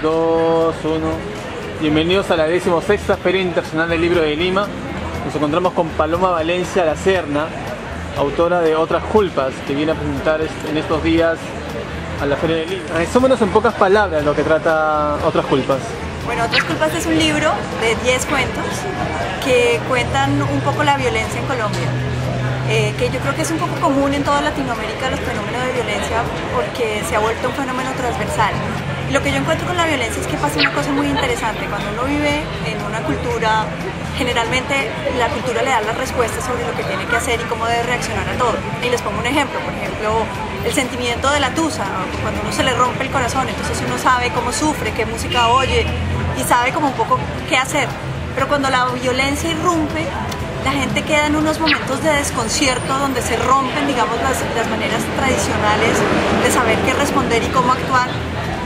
2, 1. Bienvenidos a la 16ª Feria Internacional del Libro de Lima. Nos encontramos con Paloma Valencia La Serna, autora de Otras Culpas, que viene a presentar en estos días a la Feria de Lima. Resúmenos en pocas palabras lo que trata Otras Culpas. Bueno, Otras Culpas es un libro de 10 cuentos que cuentan un poco la violencia en Colombia. Que yo creo que es un poco común en toda Latinoamérica los fenómenos de violencia porque se ha vuelto un fenómeno transversal. Y lo que yo encuentro con la violencia es que pasa una cosa muy interesante. Cuando uno vive en una cultura, generalmente la cultura le da las respuestas sobre lo que tiene que hacer y cómo debe reaccionar a todo. Y les pongo un ejemplo, por ejemplo, el sentimiento de la tusa, ¿no? Cuando uno se le rompe el corazón, entonces uno sabe cómo sufre, qué música oye y sabe como un poco qué hacer. Pero cuando la violencia irrumpe, la gente queda en unos momentos de desconcierto donde se rompen, digamos, las maneras tradicionales de saber qué responder y cómo actuar,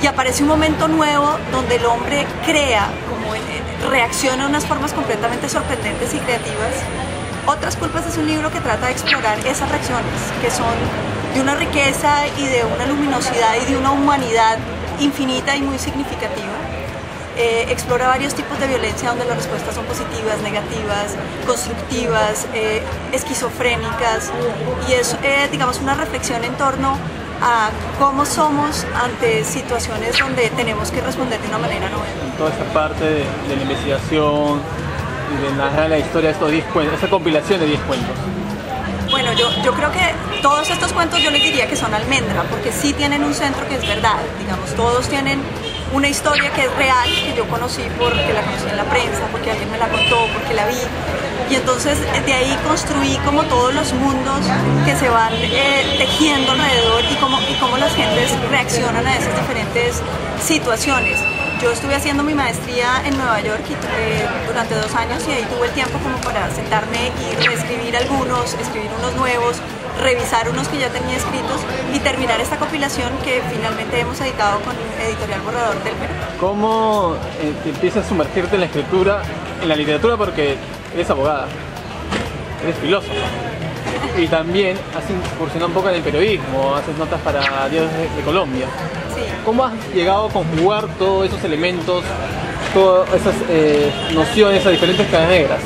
y aparece un momento nuevo donde el hombre crea, reacciona de unas formas completamente sorprendentes y creativas. Otras Culpas es un libro que trata de explorar esas reacciones, que son de una riqueza y de una luminosidad y de una humanidad infinita y muy significativa. Explora varios tipos de violencia donde las respuestas son positivas, negativas, constructivas, esquizofrénicas, y es, digamos, una reflexión en torno a cómo somos ante situaciones donde tenemos que responder de una manera nueva. Toda esta parte de la investigación y de narrar la historia de estos 10 cuentos, esa compilación de 10 cuentos. Bueno, yo creo que todos estos cuentos yo les diría que son almendra, porque sí tienen un centro que es verdad, digamos, todos tienen una historia que es real, que yo conocí porque la conocí en la prensa, porque alguien me la contó, porque la vi, y entonces de ahí construí como todos los mundos que se van tejiendo alrededor y cómo las gentes reaccionan a esas diferentes situaciones. Yo estuve haciendo mi maestría en Nueva York durante 2 años y ahí tuve el tiempo como para sentarme y reescribir algunos, escribir unos nuevos, revisar unos que ya tenía escritos y terminar esta compilación que finalmente hemos editado con Editorial Borrador del Perú. ¿Cómo empiezas a sumergirte en la escritura, en la literatura, porque eres abogada, eres filósofa y también has incursionado un poco en el periodismo, haces notas para diarios de Colombia? Sí. ¿Cómo has llegado a conjugar todos esos elementos, todas esas nociones, esas diferentes cadenas negras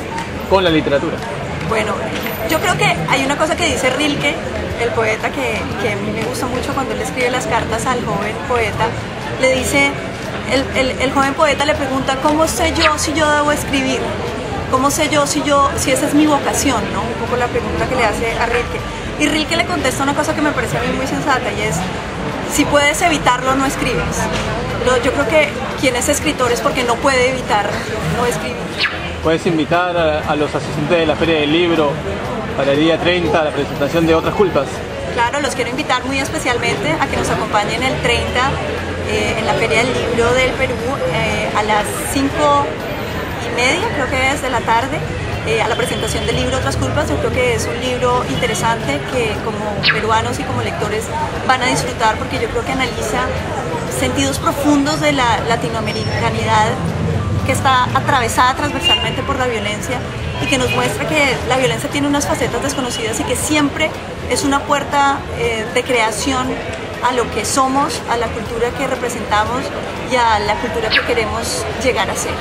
con la literatura? Bueno, yo creo que hay una cosa que dice Rilke, el poeta, que a mí me gusta mucho cuando él escribe las cartas al joven poeta. Le dice, el joven poeta le pregunta, ¿cómo sé yo si yo debo escribir? ¿Cómo sé yo si esa es mi vocación? ¿No? Un poco la pregunta que le hace a Rilke. Y Rilke le contesta una cosa que me parece a mí muy sensata, y es, si puedes evitarlo, no escribes. Yo creo que quien es escritor es porque no puede evitar no escribir. ¿Puedes invitar a los asistentes de la Feria del Libro para el día 30 a la presentación de Otras Culpas? Claro, los quiero invitar muy especialmente a que nos acompañen el 30 en la Feria del Libro del Perú a las 5:30, creo que es, de la tarde, a la presentación del libro Otras Culpas. Yo creo que es un libro interesante que como peruanos y como lectores van a disfrutar, porque yo creo que analiza sentidos profundos de la latinoamericanidad que está atravesada transversalmente por la violencia y que nos muestra que la violencia tiene unas facetas desconocidas y que siempre es una puerta de creación a lo que somos, a la cultura que representamos y a la cultura que queremos llegar a ser.